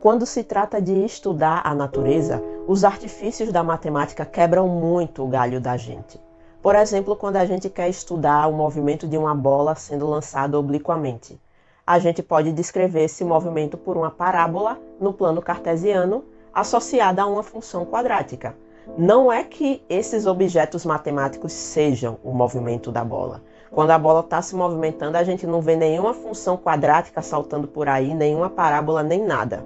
Quando se trata de estudar a natureza, os artifícios da matemática quebram muito o galho da gente. Por exemplo, quando a gente quer estudar o movimento de uma bola sendo lançada obliquamente. A gente pode descrever esse movimento por uma parábola no plano cartesiano associada a uma função quadrática. Não é que esses objetos matemáticos sejam o movimento da bola. Quando a bola está se movimentando, a gente não vê nenhuma função quadrática saltando por aí, nenhuma parábola, nem nada.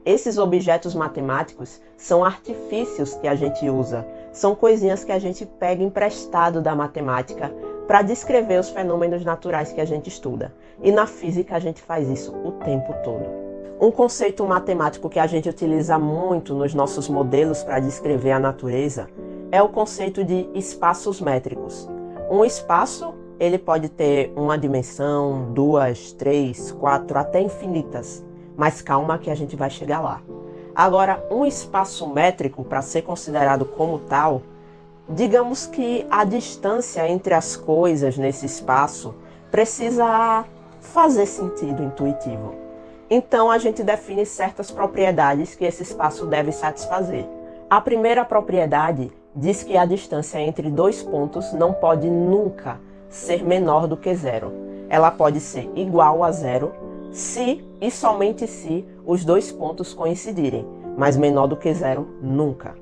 Esses objetos matemáticos são artifícios que a gente usa, são coisinhas que a gente pega emprestado da matemática para descrever os fenômenos naturais que a gente estuda. E na física a gente faz isso o tempo todo. Um conceito matemático que a gente utiliza muito nos nossos modelos para descrever a natureza é o conceito de espaços métricos. Um espaço, ele pode ter uma dimensão, 2, 3, 4, até infinitas. Mas calma que a gente vai chegar lá. Agora, um espaço métrico, para ser considerado como tal, digamos que a distância entre as coisas nesse espaço precisa fazer sentido intuitivo. Então, a gente define certas propriedades que esse espaço deve satisfazer. A primeira propriedade diz que a distância entre dois pontos não pode nunca ser menor do que zero. Ela pode ser igual a zero, se e somente se os dois pontos coincidirem, mas menor do que zero nunca.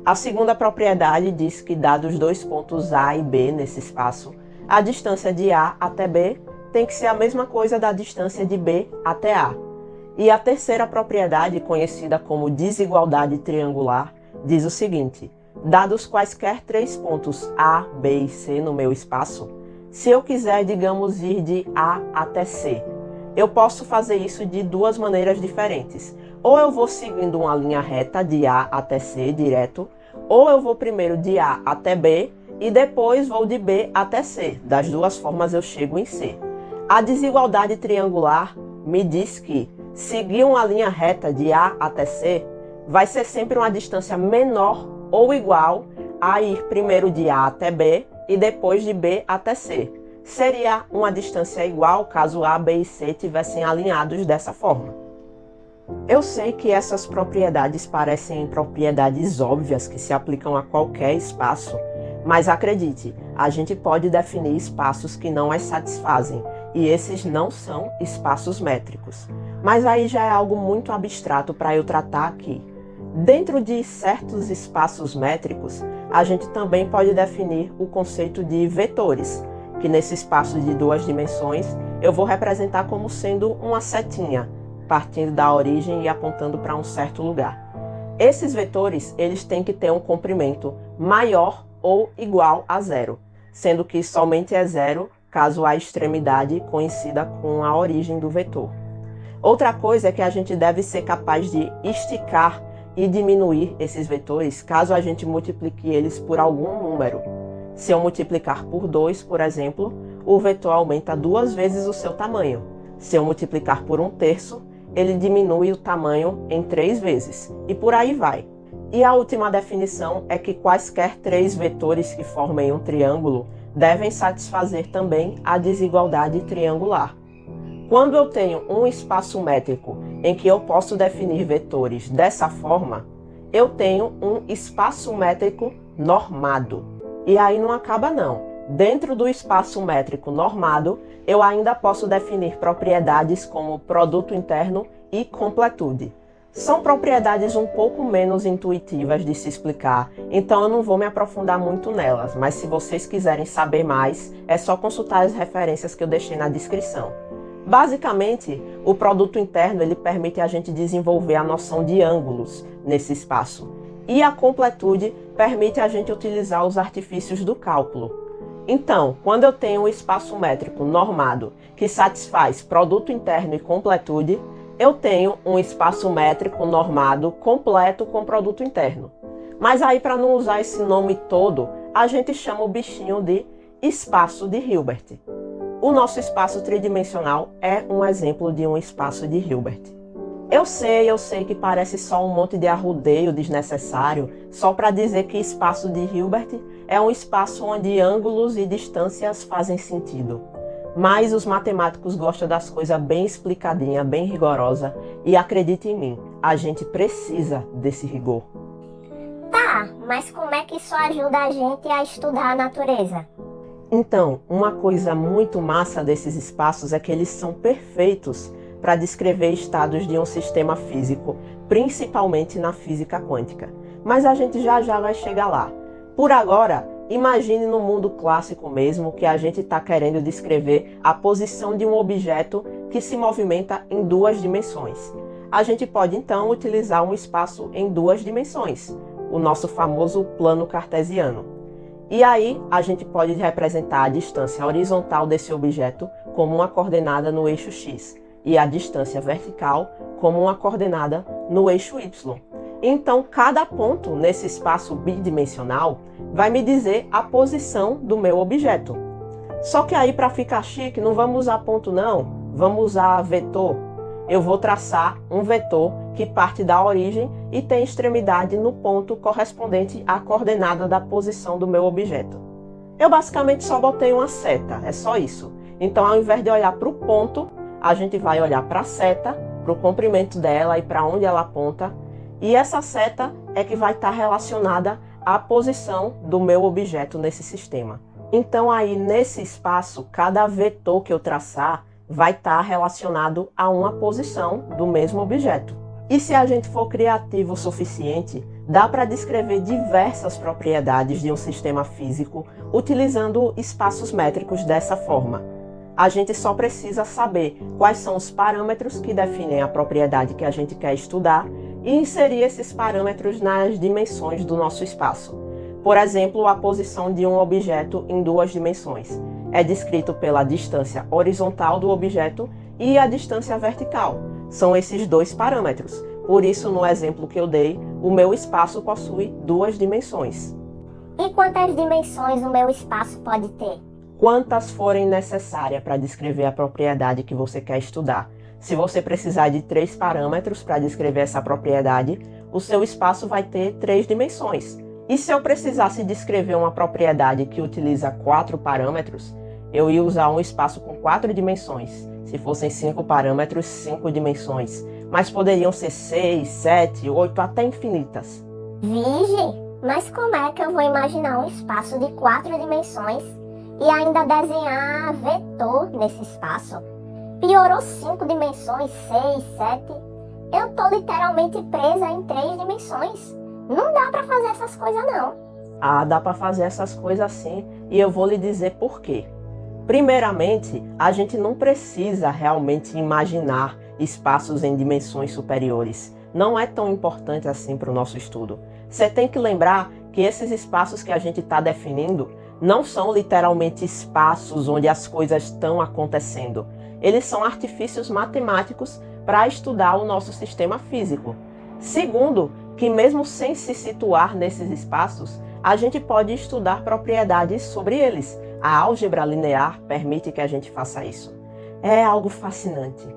A segunda propriedade diz que, dados os dois pontos A e B nesse espaço, a distância de A até B tem que ser a mesma coisa da distância de B até A. E a terceira propriedade, conhecida como desigualdade triangular, diz o seguinte: dados quaisquer três pontos A, B e C no meu espaço, se eu quiser, digamos, ir de A até C, eu posso fazer isso de duas maneiras diferentes. Ou eu vou seguindo uma linha reta de A até C direto, ou eu vou primeiro de A até B e depois vou de B até C. Das duas formas eu chego em C. A desigualdade triangular me diz que seguir uma linha reta de A até C vai ser sempre uma distância menor ou igual a ir primeiro de A até B e depois de B até C. Seria uma distância igual caso A, B e C tivessem alinhados dessa forma. Eu sei que essas propriedades parecem propriedades óbvias que se aplicam a qualquer espaço, mas acredite, a gente pode definir espaços que não as satisfazem, e esses não são espaços métricos. Mas aí já é algo muito abstrato para eu tratar aqui. Dentro de certos espaços métricos, a gente também pode definir o conceito de vetores, que nesse espaço de duas dimensões eu vou representar como sendo uma setinha, partindo da origem e apontando para um certo lugar. Esses vetores, eles têm que ter um comprimento maior ou igual a zero, sendo que somente é zero caso a extremidade coincida com a origem do vetor. Outra coisa é que a gente deve ser capaz de esticar e diminuir esses vetores caso a gente multiplique eles por algum número. Se eu multiplicar por 2, por exemplo, o vetor aumenta 2 vezes o seu tamanho. Se eu multiplicar por 1/3, ele diminui o tamanho em 3 vezes. E por aí vai. E a última definição é que quaisquer 3 vetores que formem um triângulo devem satisfazer também a desigualdade triangular. Quando eu tenho um espaço métrico em que eu posso definir vetores dessa forma, eu tenho um espaço métrico normado. E aí não acaba não. Dentro do espaço métrico normado, eu ainda posso definir propriedades como produto interno e completude. São propriedades um pouco menos intuitivas de se explicar, então eu não vou me aprofundar muito nelas, mas se vocês quiserem saber mais, é só consultar as referências que eu deixei na descrição. Basicamente, o produto interno ele permite a gente desenvolver a noção de ângulos nesse espaço. E a completude permite a gente utilizar os artifícios do cálculo. Então, quando eu tenho um espaço métrico normado que satisfaz produto interno e completude, eu tenho um espaço métrico normado completo com produto interno. Mas aí, para não usar esse nome todo, a gente chama o bichinho de espaço de Hilbert. O nosso espaço tridimensional é um exemplo de um espaço de Hilbert. Eu sei que parece só um monte de arrudeio desnecessário, só para dizer que espaço de Hilbert é um espaço onde ângulos e distâncias fazem sentido. Mas os matemáticos gostam das coisas bem explicadinha, bem rigorosa, e acredite em mim, a gente precisa desse rigor. Tá, mas como é que isso ajuda a gente a estudar a natureza? Então, uma coisa muito massa desses espaços é que eles são perfeitos para descrever estados de um sistema físico, principalmente na física quântica. Mas a gente já vai chegar lá. Por agora, imagine no mundo clássico mesmo que a gente está querendo descrever a posição de um objeto que se movimenta em duas dimensões. A gente pode então utilizar um espaço em duas dimensões, o nosso famoso plano cartesiano. E aí a gente pode representar a distância horizontal desse objeto como uma coordenada no eixo x e a distância vertical como uma coordenada no eixo y. Então, cada ponto nesse espaço bidimensional vai me dizer a posição do meu objeto. Só que aí, para ficar chique, não vamos usar ponto não, vamos usar vetor. Eu vou traçar um vetor que parte da origem e tem extremidade no ponto correspondente à coordenada da posição do meu objeto. Eu basicamente só botei uma seta, é só isso. Então, ao invés de olhar para o ponto, a gente vai olhar para a seta, para o comprimento dela e para onde ela aponta. E essa seta é que vai estar relacionada à posição do meu objeto nesse sistema. Então aí nesse espaço, cada vetor que eu traçar vai estar relacionado a uma posição do mesmo objeto. E se a gente for criativo o suficiente, dá para descrever diversas propriedades de um sistema físico utilizando espaços métricos dessa forma. A gente só precisa saber quais são os parâmetros que definem a propriedade que a gente quer estudar e inserir esses parâmetros nas dimensões do nosso espaço. Por exemplo, a posição de um objeto em duas dimensões é descrito pela distância horizontal do objeto e a distância vertical. São esses dois parâmetros. Por isso, no exemplo que eu dei, o meu espaço possui duas dimensões. E quantas dimensões o meu espaço pode ter? Quantas forem necessárias para descrever a propriedade que você quer estudar. Se você precisar de 3 parâmetros para descrever essa propriedade, o seu espaço vai ter 3 dimensões. E se eu precisasse descrever uma propriedade que utiliza 4 parâmetros, eu ia usar um espaço com 4 dimensões. Se fossem 5 parâmetros, 5 dimensões. Mas poderiam ser 6, 7, 8, até infinitas. Vige, mas como é que eu vou imaginar um espaço de 4 dimensões e ainda desenhar vetor nesse espaço? Piorou 5 dimensões, 6, 7. Eu tô literalmente presa em 3 dimensões. Não dá pra fazer essas coisas não. Ah, dá para fazer essas coisas sim, e eu vou lhe dizer por quê. Primeiramente, a gente não precisa realmente imaginar espaços em dimensões superiores. Não é tão importante assim para o nosso estudo. Você tem que lembrar que esses espaços que a gente está definindo não são literalmente espaços onde as coisas estão acontecendo. Eles são artifícios matemáticos para estudar o nosso sistema físico. Segundo, que mesmo sem se situar nesses espaços, a gente pode estudar propriedades sobre eles. A álgebra linear permite que a gente faça isso. É algo fascinante.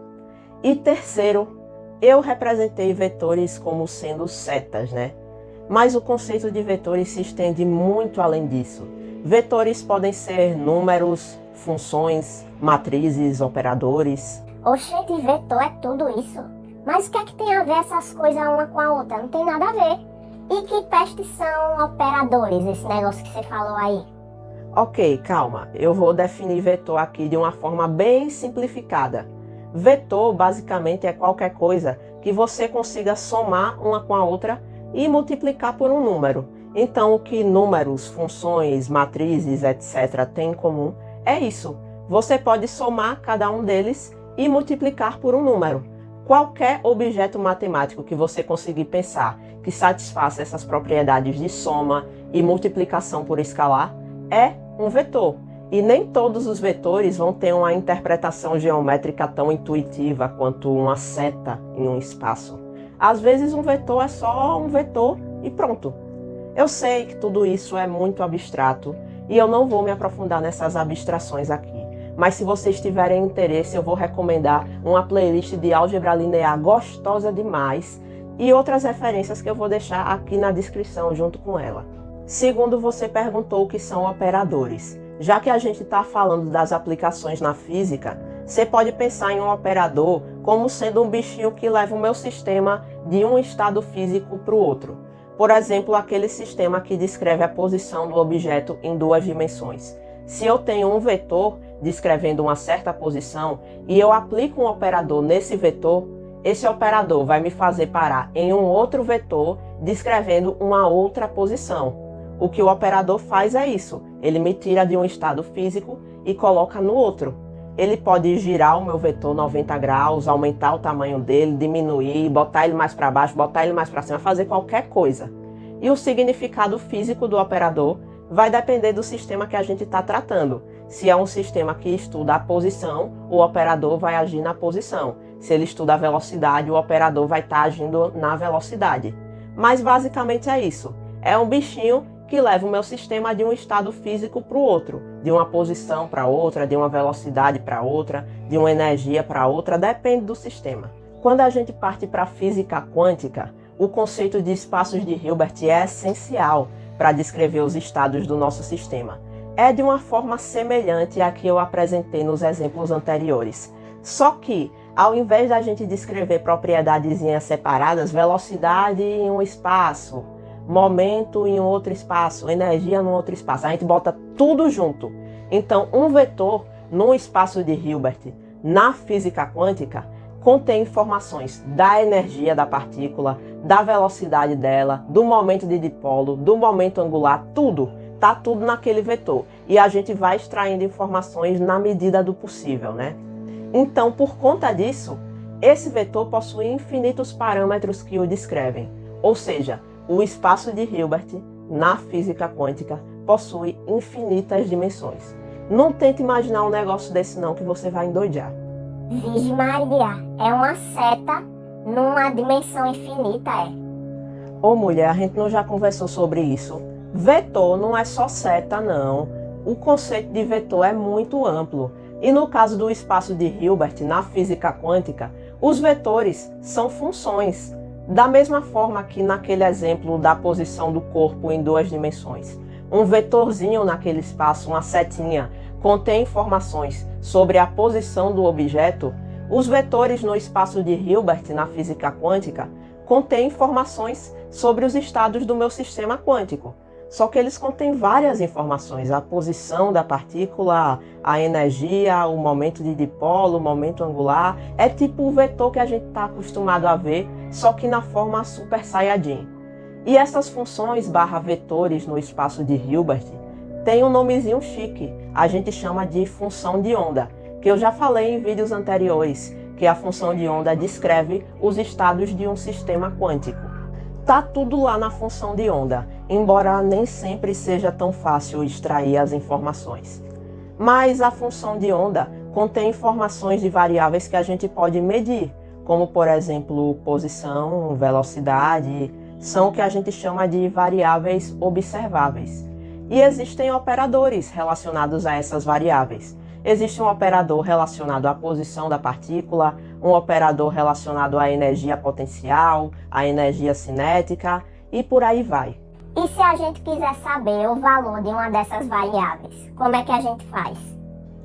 E terceiro, eu representei vetores como sendo setas, né? Mas o conceito de vetores se estende muito além disso. Vetores podem ser números, funções, matrizes, operadores. Oxente, vetor é tudo isso. Mas o que é que tem a ver essas coisas uma com a outra? Não tem nada a ver. E que peste são operadores, esse negócio que você falou aí? Ok, calma. Eu vou definir vetor aqui de uma forma bem simplificada. Vetor basicamente é qualquer coisa que você consiga somar uma com a outra e multiplicar por um número. Então, o que números, funções, matrizes, etc. têm em comum é isso. Você pode somar cada um deles e multiplicar por um número. Qualquer objeto matemático que você conseguir pensar que satisfaça essas propriedades de soma e multiplicação por escalar é um vetor. E nem todos os vetores vão ter uma interpretação geométrica tão intuitiva quanto uma seta em um espaço. Às vezes um vetor é só um vetor e pronto. Eu sei que tudo isso é muito abstrato e eu não vou me aprofundar nessas abstrações aqui. Mas se vocês tiverem interesse, eu vou recomendar uma playlist de álgebra linear gostosa demais e outras referências que eu vou deixar aqui na descrição junto com ela. Segundo, você perguntou o que são operadores. Já que a gente está falando das aplicações na física, você pode pensar em um operador como sendo um bichinho que leva o meu sistema de um estado físico para o outro. Por exemplo, aquele sistema que descreve a posição do objeto em duas dimensões. Se eu tenho um vetor descrevendo uma certa posição e eu aplico um operador nesse vetor, esse operador vai me fazer parar em um outro vetor descrevendo uma outra posição. O que o operador faz é isso, ele me tira de um estado físico e coloca no outro. Ele pode girar o meu vetor 90 graus, aumentar o tamanho dele, diminuir, botar ele mais para baixo, botar ele mais para cima, fazer qualquer coisa. E o significado físico do operador vai depender do sistema que a gente está tratando. Se é um sistema que estuda a posição, o operador vai agir na posição. Se ele estuda a velocidade, o operador vai estar agindo na velocidade. Mas basicamente é isso. É um bichinho que leva o meu sistema de um estado físico para o outro, de uma posição para outra, de uma velocidade para outra, de uma energia para outra, depende do sistema. Quando a gente parte para a física quântica, o conceito de espaços de Hilbert é essencial para descrever os estados do nosso sistema. É de uma forma semelhante à que eu apresentei nos exemplos anteriores. Só que, ao invés da gente descrever propriedadezinhas separadas, velocidade em um espaço, momento em um outro espaço, energia no outro espaço, a gente bota tudo junto. Então, um vetor no espaço de Hilbert, na física quântica, contém informações da energia da partícula, da velocidade dela, do momento de dipolo, do momento angular, tudo. Tá tudo naquele vetor. E a gente vai extraindo informações na medida do possível, né? Então, por conta disso, esse vetor possui infinitos parâmetros que o descrevem. Ou seja, o espaço de Hilbert, na física quântica, possui infinitas dimensões. Não tente imaginar um negócio desse não, que você vai endoidar. Virgem Maria, é uma seta numa dimensão infinita, é? Ô mulher, a gente não já conversou sobre isso? Vetor não é só seta, não. O conceito de vetor é muito amplo. E no caso do espaço de Hilbert, na física quântica, os vetores são funções. Da mesma forma que naquele exemplo da posição do corpo em duas dimensões. Um vetorzinho naquele espaço, uma setinha, contém informações sobre a posição do objeto. Os vetores no espaço de Hilbert, na física quântica, contêm informações sobre os estados do meu sistema quântico. Só que eles contêm várias informações, a posição da partícula, a energia, o momento de dipolo, o momento angular. É tipo o vetor que a gente está acostumado a ver, só que na forma Super Saiyajin. E essas funções / vetores no espaço de Hilbert tem um nomezinho chique, a gente chama de função de onda, que eu já falei em vídeos anteriores, que a função de onda descreve os estados de um sistema quântico. Tá tudo lá na função de onda, embora nem sempre seja tão fácil extrair as informações. Mas a função de onda contém informações de variáveis que a gente pode medir, como por exemplo posição, velocidade, são o que a gente chama de variáveis observáveis. E existem operadores relacionados a essas variáveis. Existe um operador relacionado à posição da partícula, um operador relacionado à energia potencial, à energia cinética e por aí vai. E se a gente quiser saber o valor de uma dessas variáveis, como é que a gente faz?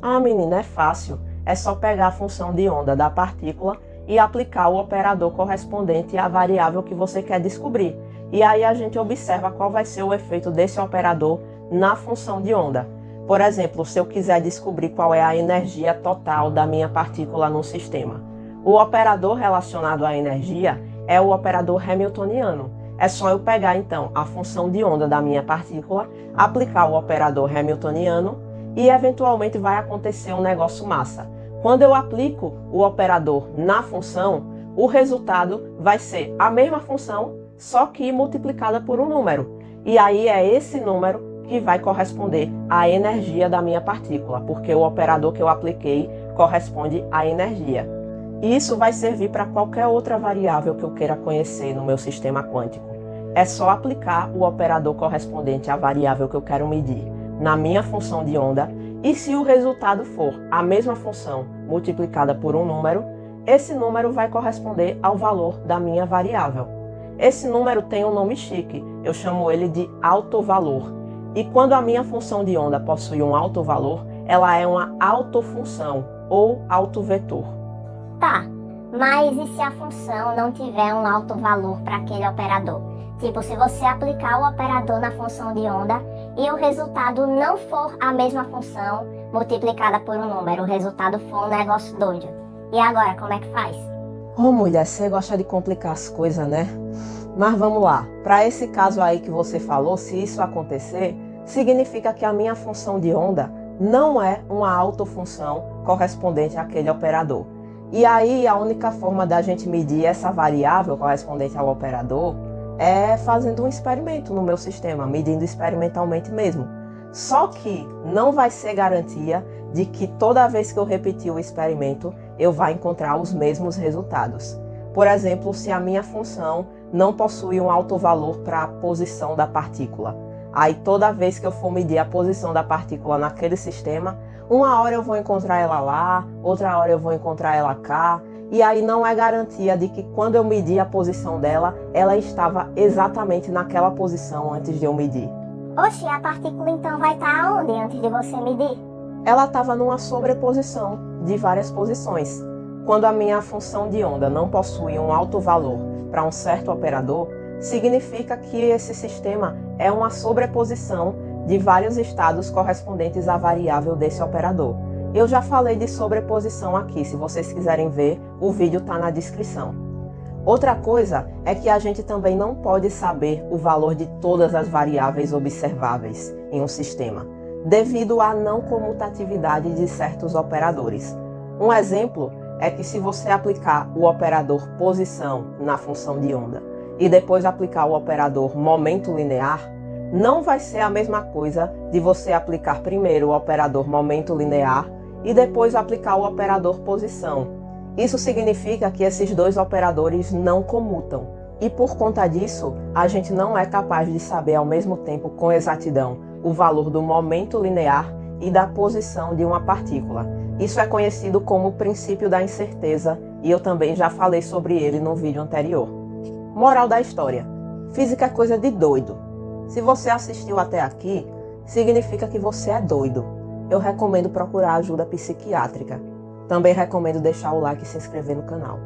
Ah, menina, é fácil. É só pegar a função de onda da partícula e aplicar o operador correspondente à variável que você quer descobrir. E aí a gente observa qual vai ser o efeito desse operador na função de onda. Por exemplo, se eu quiser descobrir qual é a energia total da minha partícula no sistema, o operador relacionado à energia é o operador hamiltoniano. É só eu pegar então a função de onda da minha partícula, aplicar o operador hamiltoniano e eventualmente vai acontecer um negócio massa. Quando eu aplico o operador na função, o resultado vai ser a mesma função, só que multiplicada por um número. E aí é esse número que vai corresponder à energia da minha partícula, porque o operador que eu apliquei corresponde à energia. E isso vai servir para qualquer outra variável que eu queira conhecer no meu sistema quântico. É só aplicar o operador correspondente à variável que eu quero medir na minha função de onda, e se o resultado for a mesma função multiplicada por um número, esse número vai corresponder ao valor da minha variável. Esse número tem um nome chique, eu chamo ele de autovalor. E quando a minha função de onda possui um autovalor, ela é uma autofunção ou autovetor. Tá, Mas e se a função não tiver um alto valor para aquele operador? Tipo, se você aplicar o operador na função de onda e o resultado não for a mesma função multiplicada por um número, o resultado for um negócio doido. E agora, como é que faz? Ô mulher, você gosta de complicar as coisas, né? Mas vamos lá. Para esse caso aí que você falou, se isso acontecer, significa que a minha função de onda não é uma autofunção correspondente àquele operador. E aí a única forma da gente medir essa variável correspondente ao operador é fazendo um experimento no meu sistema, medindo experimentalmente mesmo. Só que não vai ser garantia de que toda vez que eu repetir o experimento, eu vá encontrar os mesmos resultados. Por exemplo, se a minha função não possui um alto valor para a posição da partícula, aí toda vez que eu for medir a posição da partícula naquele sistema, uma hora eu vou encontrar ela lá, outra hora eu vou encontrar ela cá, e aí não é garantia de que quando eu medir a posição dela, ela estava exatamente naquela posição antes de eu medir. Oxe, a partícula então vai estar onde antes de você medir? Ela estava numa sobreposição de várias posições. Quando a minha função de onda não possui um alto valor para um certo operador, significa que esse sistema é uma sobreposição de vários estados correspondentes à variável desse operador. Eu já falei de sobreposição aqui, se vocês quiserem ver, o vídeo está na descrição. Outra coisa é que a gente também não pode saber o valor de todas as variáveis observáveis em um sistema, devido à não comutatividade de certos operadores. Um exemplo é que se você aplicar o operador posição na função de onda e depois aplicar o operador momento linear, não vai ser a mesma coisa de você aplicar primeiro o operador momento linear e depois aplicar o operador posição. Isso significa que esses dois operadores não comutam. E por conta disso, a gente não é capaz de saber ao mesmo tempo com exatidão o valor do momento linear e da posição de uma partícula. Isso é conhecido como o princípio da incerteza e eu também já falei sobre ele no vídeo anterior. Moral da história: física é coisa de doido. Se você assistiu até aqui, significa que você é doido. Eu recomendo procurar ajuda psiquiátrica. Também recomendo deixar o like e se inscrever no canal.